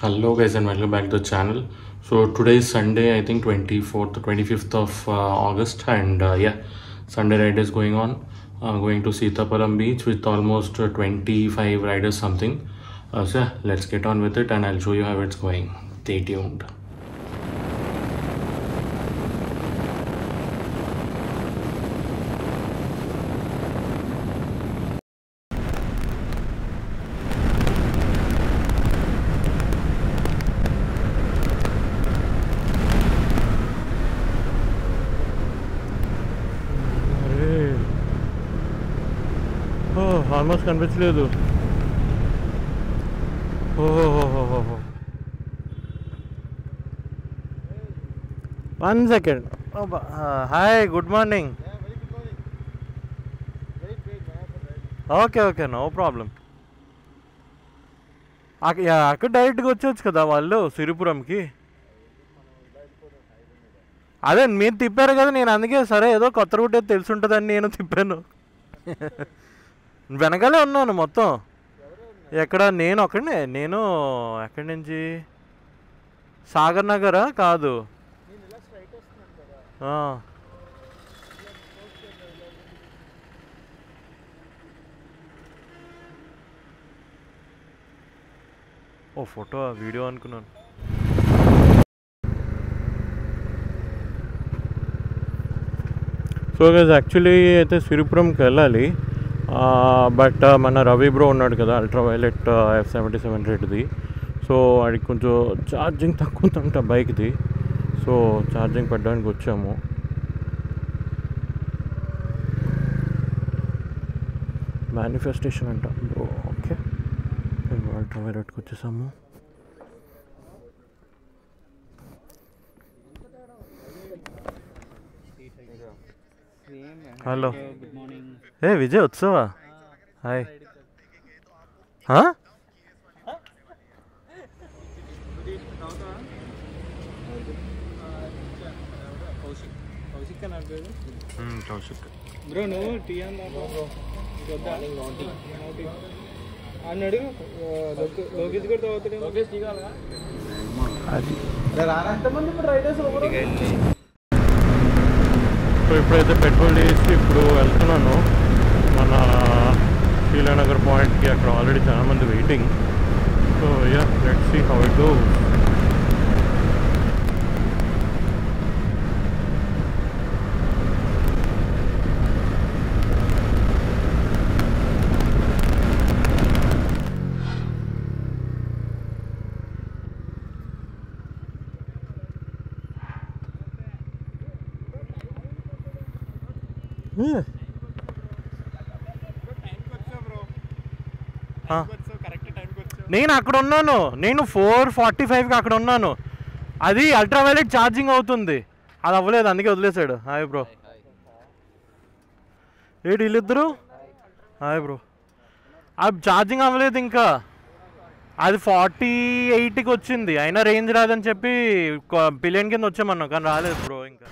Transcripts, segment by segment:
Hello guys and welcome back to the channel. So today is Sunday, I think 24th, 25th of August, and yeah, Sunday ride is going on. Going to Sitaparam beach with almost 25 riders something. So yeah, let's get on with it and I'll show you how it's going. Stay tuned. Almost కనిపించలేదు. ఓహో 1 second. Hi, good morning. Okay, no problem. అక్కడ డైరెక్ట్గా వచ్చేవచ్చు కదా వాళ్ళు సిరిపురంకి. అదే మీరు తిప్పారు కదా, నేను అందుకే సరే ఏదో కొత్త రూట్ అయితే తెలిసి ఉంటుందని నేను తిప్పాను. వెనకాలే ఉన్నాను మొత్తం. ఎక్కడ నేను ఒక్కడే. నేను ఎక్కడి నుంచి? సాగర్ నగరా? కాదు, ఓ ఫోటో వీడియో అనుకున్నాను. సో గైస్, యాక్చువల్లీ అయితే సిరిపురంకి వెళ్ళాలి. బట్ మన రవి బ్రో ఉన్నాడు కదా, అల్ట్రావైలెట్ F77 రేట్ది. సో వాడికి కొంచెం ఛార్జింగ్ తక్కువ ఉందంట బైక్ది. సో ఛార్జింగ్ పెట్టడానికి వచ్చాము. మేనిఫెస్టేషన్ అంట బ్రో. ఓకే, అల్ట్రావైలెట్కి వచ్చేసాము. హలో, ఏ విజయ్ వచ్చావా? హాయ్. కౌశిక్ బ్రో, నువ్వు టీ అన్నాడు. లోకేష్ కూడా తాగుతాడు. లోకేష్ టీ కావాలా? సో ఇప్పుడైతే పెట్రోల్ వేసి ఇప్పుడు వెళ్తున్నాను మన శ్రీనగర్ పాయింట్కి. అక్కడ ఆల్రెడీ చాలామంది waiting. So yeah, let's see how it goes. నేను అక్కడ ఉన్నాను. నేను 4:45కి అక్కడ ఉన్నాను. అది అల్ట్రావైలెట్ ఛార్జింగ్ అవుతుంది, అది అవ్వలేదు, అందుకే వదిలేసాడు. Hi bro. ఏంటి వీళ్ళిద్దరు? Hi bro. అది ఛార్జింగ్ అవ్వలేదు ఇంకా. అది 48కి వచ్చింది, అయినా రేంజ్ రాదని చెప్పి పిలియన్ కింద వచ్చామన్నాం, కానీ రాలేదు బ్రో ఇంకా.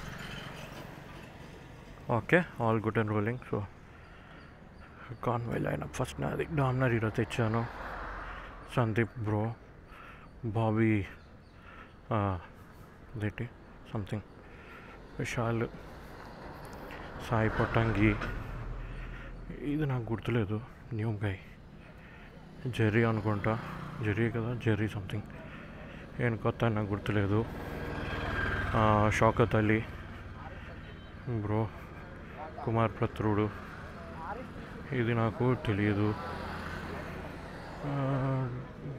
Okay, all good and rolling. So convoy line up first నాది. డామినర్ ఈరోజు తెచ్చాను. సందీప్ బ్రో, బాబీ, అదేంటి సంథింగ్, విశాల్, సాయి పొట్టంగి, ఇది నాకు గుర్తులేదు, న్యూ గై, జెర్రీ అనుకుంటా, జెర్రీ కదా, జెర్రీ సంథింగ్, ఏం కొత్త నాకు గుర్తులేదు. షౌకత్ అలీ బ్రో, కుమార్ ప్రత్రుడు, ఇది నాకు తెలియదు.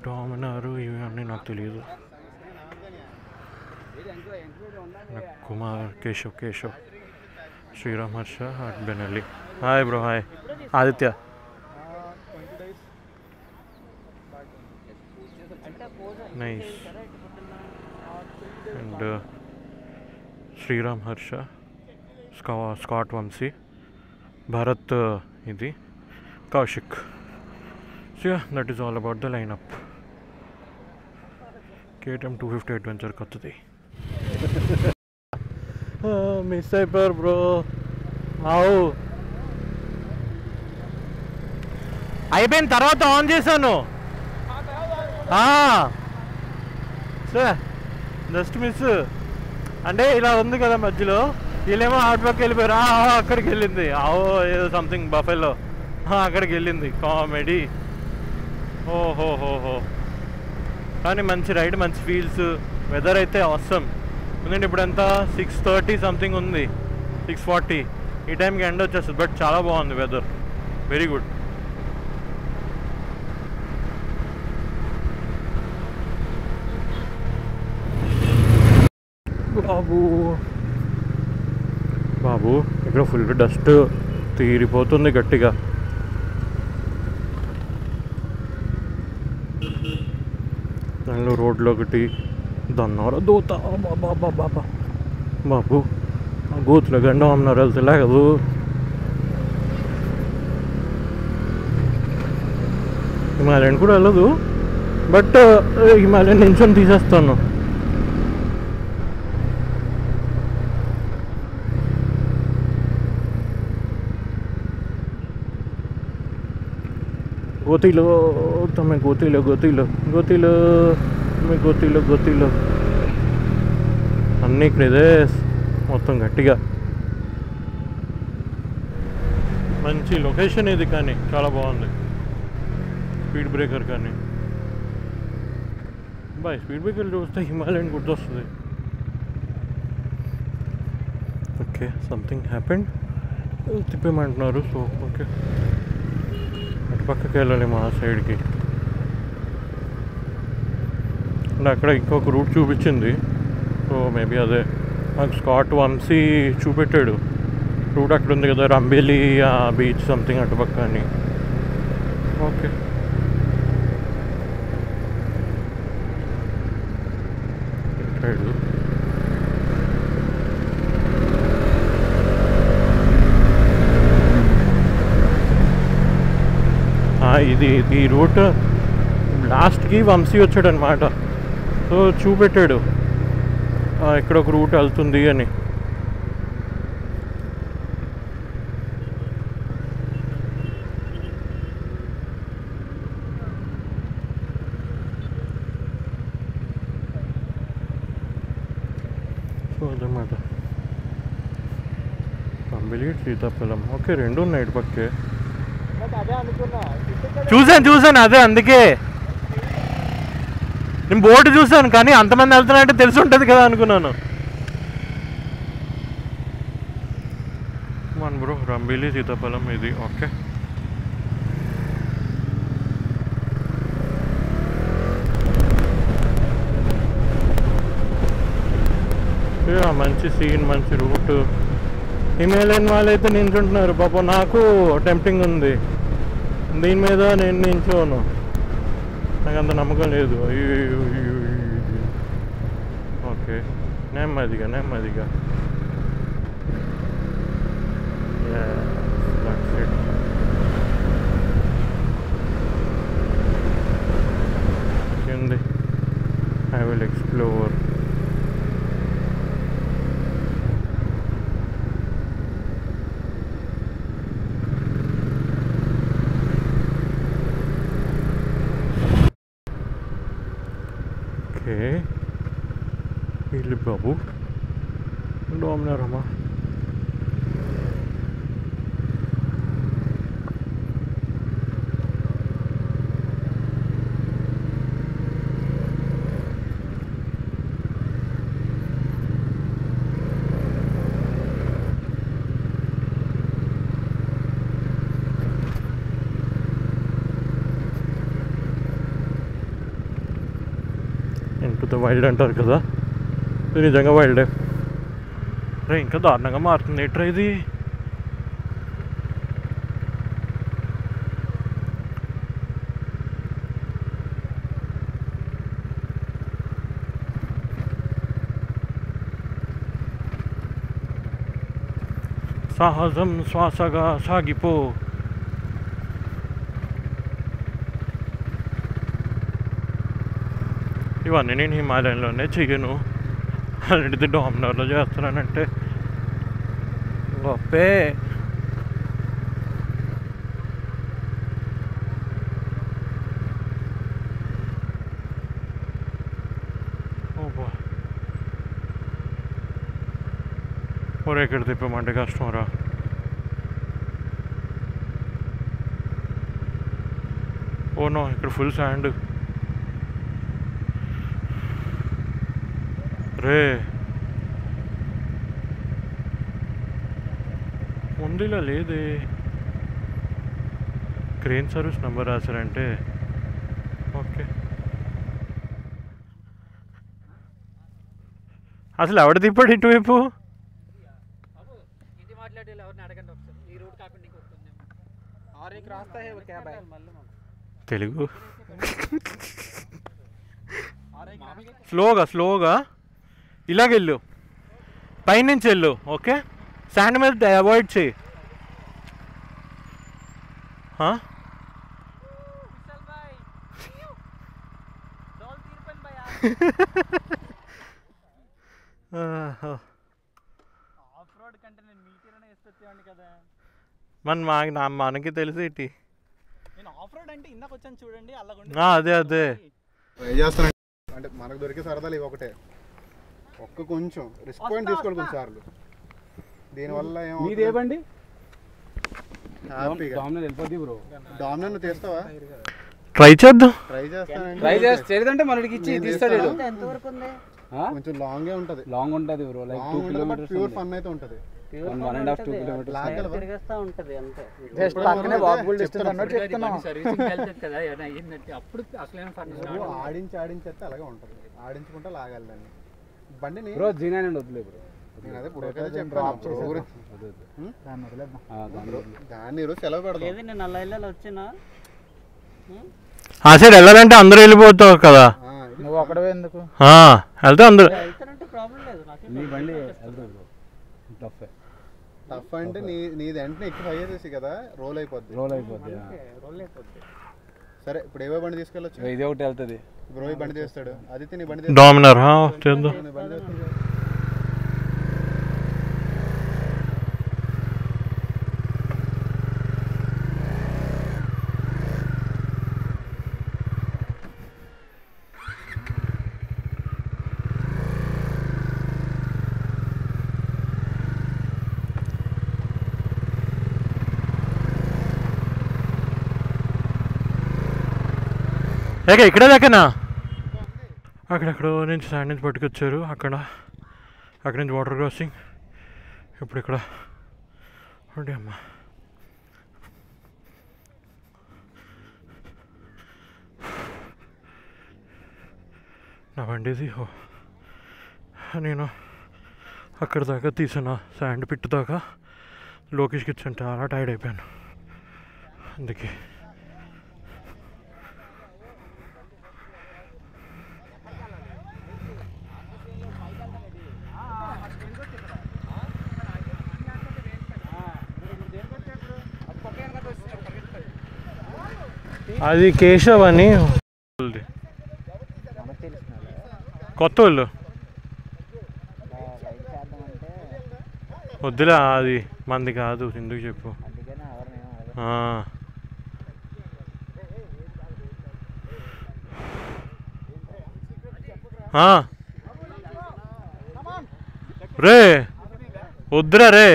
డామినారు, ఇవన్నీ నాకు తెలియదు. Kumar, Keshav, Sriram Harsha, Benelli. Hi bro. Hi Aditya. Nice. And Sriram Harsha, Scott Vamshi, Bharat, ఇది Koushik. So yeah, that is all about the lineup. KTM 250 adventure కొత్తది. మిస్ అయిపోయారు బ్రో. అయిపోయిన తర్వాత ఆన్ చేశాను. Just miss. అంటే ఇలా ఉంది కదా మధ్యలో, వీళ్ళేమో అవుట్ పక్క వెళ్ళిపోయారు. అక్కడికి వెళ్ళింది, ఏదో సంథింగ్ బఫెలో అక్కడికి వెళ్ళింది. కామెడీ. ఓహోహోహో. కానీ మంచి రైడ్, మంచి ఫీల్స్. వెదర్ అయితే అవసరం. ఎందుకంటే ఇప్పుడు ఎంత 6:30 సంథింగ్ ఉంది, 6:40. ఈ టైంకి ఎండ్ వచ్చేస్తుంది. బట్ చాలా బాగుంది వెదర్, వెరీ గుడ్. బాబు బాబు ఇక్కడ ఫుల్ డస్ట్ తీరిపోతుంది గట్టిగా. దానిలో రోడ్లో ఒకటి దన్నవరా దూత. బాబా బాబా బాబు, ఆ గోతులో గండం అన్నారు వెళ్తేలా కదూ. హిమాలయన్ కూడా వెళ్ళదు, బట్ హిమాలయన్ నించొని తీసేస్తాను. గోతిలో తమ గోతిలో గోతిలో గోతిలో గోతిలో గోతిలో అన్నీ ఇక్కడ ఇదే మొత్తం గట్టిగా. మంచి లొకేషన్ ఇది, కానీ చాలా బాగుంది. స్పీడ్ బ్రేకర్ కానీ బాయ్, స్పీడ్ బ్రేకర్ చూస్తే హిమాలయన్ గుర్తొస్తుంది. Okay, something happened. తిప్పేమంటున్నారు. సో ఓకే, అటు పక్కకి వెళ్ళాలి మా సైడ్కి. అంటే అక్కడ ఇంకొక రూట్ చూపించింది. సో మేబీ అదే నాకు స్కాట్ వంశీ చూపెట్టాడు రూట్. అక్కడ ఉంది కదా రంబేలి బీచ్ సంథింగ్ అటుపక్క అని. ఓకే, సైడ్ ఇది ఈ రూట్ లాస్ట్కి వంశీ వచ్చాడు అనమాట. సో చూపెట్టాడు ఇక్కడ ఒక రూట్ వెళ్తుంది అని. సో అదన్నమాట కంబిలి సీతాఫలం. ఓకే, రెండు ఉన్నాయి ఇటు పక్కే. చూసాను అదే, అందుకే నేను బోర్డు చూసాను, కానీ అంతమంది వెళ్తున్నారంటే తెలిసి ఉంటుంది కదా అనుకున్నాను. మన బ్రో రంబేలి సీతాఫలం ఇది. ఓకే, మంచి సీన్, మంచి రూట్. హిమాలయన్ వాళ్ళైతే నించుంటున్నారు పాపం. నాకు టెంప్టింగ్ ఉంది దీని మీద, నేను నించోను, నాకు అంత నమ్మకం లేదు. ఓకే, నెమ్మదిగా నెమ్మదిగా. I will explore. Okay, Ili Babu, Domna Rama. Wild అంటారు కదా, ఇది నిజంగా వైల్డే. రే ఇంకా దారుణంగా మారుతుంది ఎట్రా ఇది. సాహసం శ్వాసగా సాగిపో. ఇవన్నీ నేను హిమాలయంలోనే చెయ్యను, అలాంటిది డామినార్లో చేస్తున్నానంటే గొప్పే. ఒరే ఇక్కడ తిప్పమంటే కష్టం రా. ఓ నో, ఇక్కడ ఫుల్ శాండ్ రే. ముందులా లేదే. క్రేన్ సర్వీస్ నెంబర్ రాశారంటే ఓకే. అసలు ఎవడ తిప్పాడు ఇటువైపు? తెలుగు స్లోగా ఇలాగెళ్ళు, పైనుంచి వెళ్ళు. ఓకే, శాండ్ మీద అవాయిడ్ చేయి. మనకి తెలిసి ఏంటి అదే అంటే మనకు దొరికే సరదాలు ఇవి ఒకటే. కొంచెం రిస్క్ పాయింట్ తీసుకోవాలి కొన్నిసార్లు. దీనివల్ల ఏమండి హ్యాపీగా డామినర్ తీస్తావా? ట్రై చేద్దాం. ట్రై చేస్తే మనకి ఇచ్చి తీస్తాడు. కొంచెం లాంగ్ ఉంటది bro, like 2 kilometres. Pure fun అయితే ఉంటది. 1.5 2 కిలోమీటర్స్ తిరిగేస్తా ఉంటది అంతే. జస్ట్ పక్కనే వాక్బుల్ డిస్టెన్స్ అన్నట్టు చెప్తున్నాం. సర్వీసింగ్ వెళ్తది కదా, ఏందంటే అప్పుడు అసలైన ఫన్ ఆడించేస్తే అలాగే ఉంటది. ఆడించుకుంటా లాగాలి దాన్ని. బండిని బ్రో జీనాని వదిలే బ్రో. నేను అదే బ్రో కదా చెప్పాను. దాన్ని ఈరోజు సెలవు పెడదాం. ఏది నేను అలా వెళ్ళాలి వచ్చినా ఆ సైడ్ వెళ్ళాలంటే అందరూ వెళ్ళిపోతావు కదా. నువ్వు అక్కడే ఎందుకు వెళ్తే అందరూ టఫ్ అంటే నీది వెంటనే ఎక్కువ హై చేసి కదా రోల్ అయిపోద్ది. సరే ఇప్పుడు ఏవో బండి తీసుకెళ్ళొచ్చు. ఇది ఒకటి వెళ్తుంది బ్రో. ఈ బండి చేస్తాడు ఆదిత్య. నీ బండి డామినర్ చేద్దాం. ఇక్కడే దాకానా? అక్కడెక్కడో నుంచి సైడ్ నుంచి పట్టుకొచ్చారు. అక్కడి నుంచి వాటర్ క్రాసింగ్. ఇప్పుడు ఇక్కడ అంటే అమ్మ నా బండిది. నేను అక్కడ దాకా తీసిన శాండ్ పిట్ దాకా లోకేష్కి ఇచ్చాను. చాలా టైర్డ్ అయిపోయాను అందుకే. అది కేశవ్ అని కొత్త వాళ్ళు. వద్దులే, అది మంది కాదు. ఎందుకు చెప్పు. రే వద్దురా రే,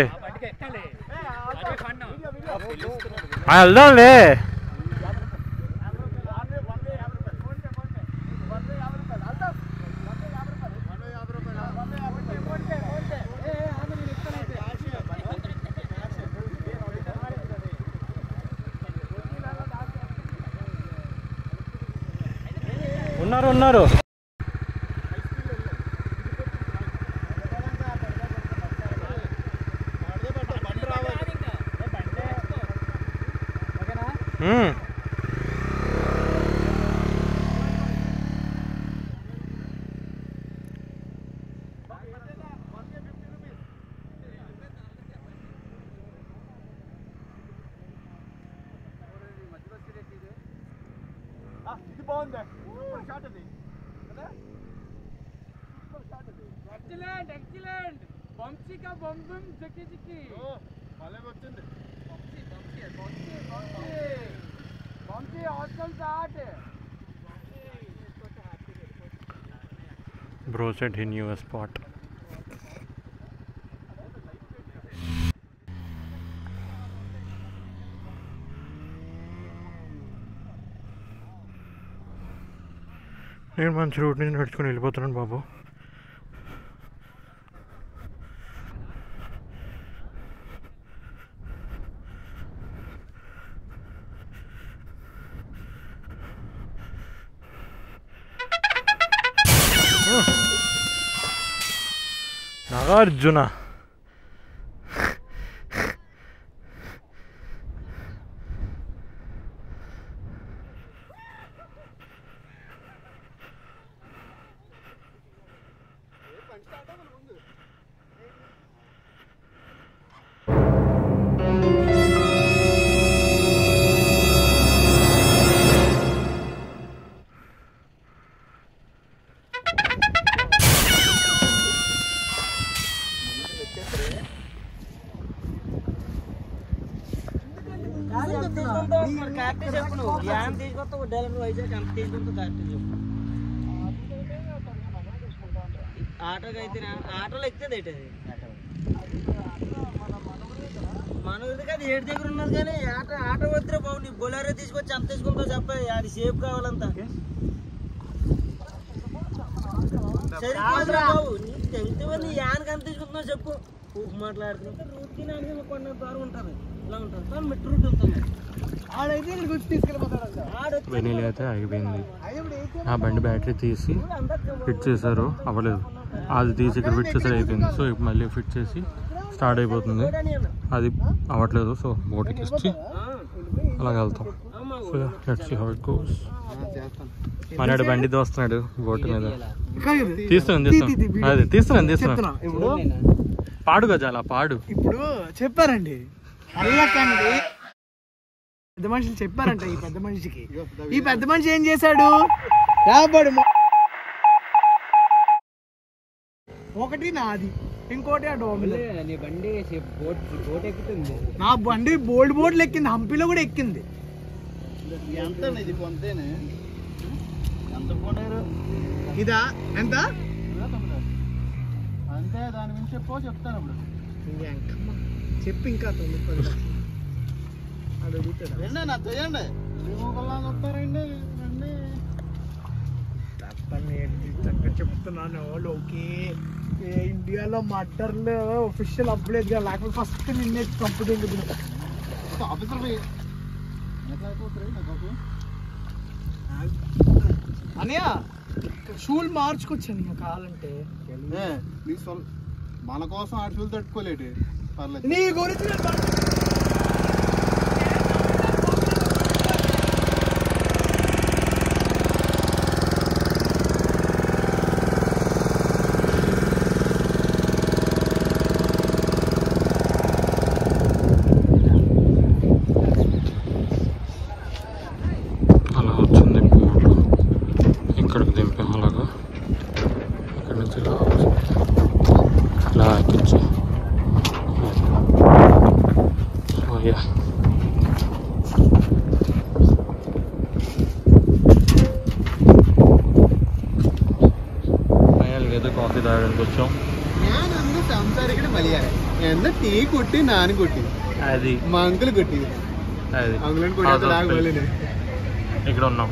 వెళ్దాంలే. ఉన్నారు Excellent. Bumpy ka bum jiki. Oh, male వచ్చింది. Bumpy awesome start. Bro said he knew a spot. నేను మంచి రూట్ నుంచి నడుచుకొని వెళ్ళిపోతున్నాను బాబు. నాగార్జున ఆటోకి అయితే ఆటోలో ఎక్కితే మనది కాదు ఏడు దగ్గర ఉన్నది కానీ ఆటో వద్దురే బాబు. నీ బొలారో తీసుకొచ్చి అంత తీసుకుంటావు చెప్పాలి. అది సేఫ్ కావాలంతా సరే బాబు. నీకు తెలిస్తే నీ యానికి అంత తీసుకుంటున్నావు చెప్పు. మాట్లాడుతున్నా రూట్కి నాలుగు కొన్ని దూరం ఉంటుంది. ఇలా ఉంటుంది మెట్రో రూట్ ఉంటుంది. వెనీలి అయితే అయిపోయింది. ఆ బండి బ్యాటరీ తీసి ఫిట్ చేశారు, అవ్వలేదు. అది తీసి ఇక్కడ ఫిట్ చేసారు, అయిపోయింది. సో ఇప్పుడు మళ్ళీ ఫిట్ చేసి స్టార్ట్ అయిపోతుంది. అది అవ్వట్లేదు. సో బోట్కి ఇచ్చి అలా వెళ్తాం. So let's see how it goes. మనడు బండి దోస్తున్నాడు బోట్ మీద. తీస్తున్నాను. పాడు కదా అలా పాడు. ఇప్పుడు చెప్పారండి అల్లకండి పెద్ద మనుషులు చెప్పారంట. ఈ పెద్ద మనిషికి ఈ పెద్ద మనిషి ఏం చేశాడు? ఒకటి నాది, ఇంకోటి ఆ డోమిలో. నా బండి బోట్లు ఎక్కింది, హంపీలో కూడా ఎక్కింది. ఇదా ఎంత అంతే, దాని గురించి చెప్తాను అప్పుడు. చెప్పు ఇంకా 9-10 లక్షలు అది అడుగుతాడు. చెప్తున్నాను ఓకే. ఇండియాలో మర్డర్లు ఒఫిషియల్ అవ్వలేదు కదా, లేకపోతే ఫస్ట్ నిన్నే కంప్లీట్ అన్నయ్య. షూలు మార్చుకొచ్చాను నువ్వు కావాలంటే. మన కోసం ఆ షూలు తట్టుకోలేడు. పర్లేదు నీ గురించి అలా వచ్చింది బోట్. ఇక్కడికి దింపాం. అలాగా ఇక్కడ నుంచి ఇలా ఎక్కించి ఏదో కాఫీ తాగడానికి వచ్చాం. సంసారికడ మలయాళ ఎంత టీ కొట్టి నాని కొట్టి అది మా అంకుల్ కొట్టి అది అంకుల్ కొట్టి ఇక్కడ ఉన్నాం.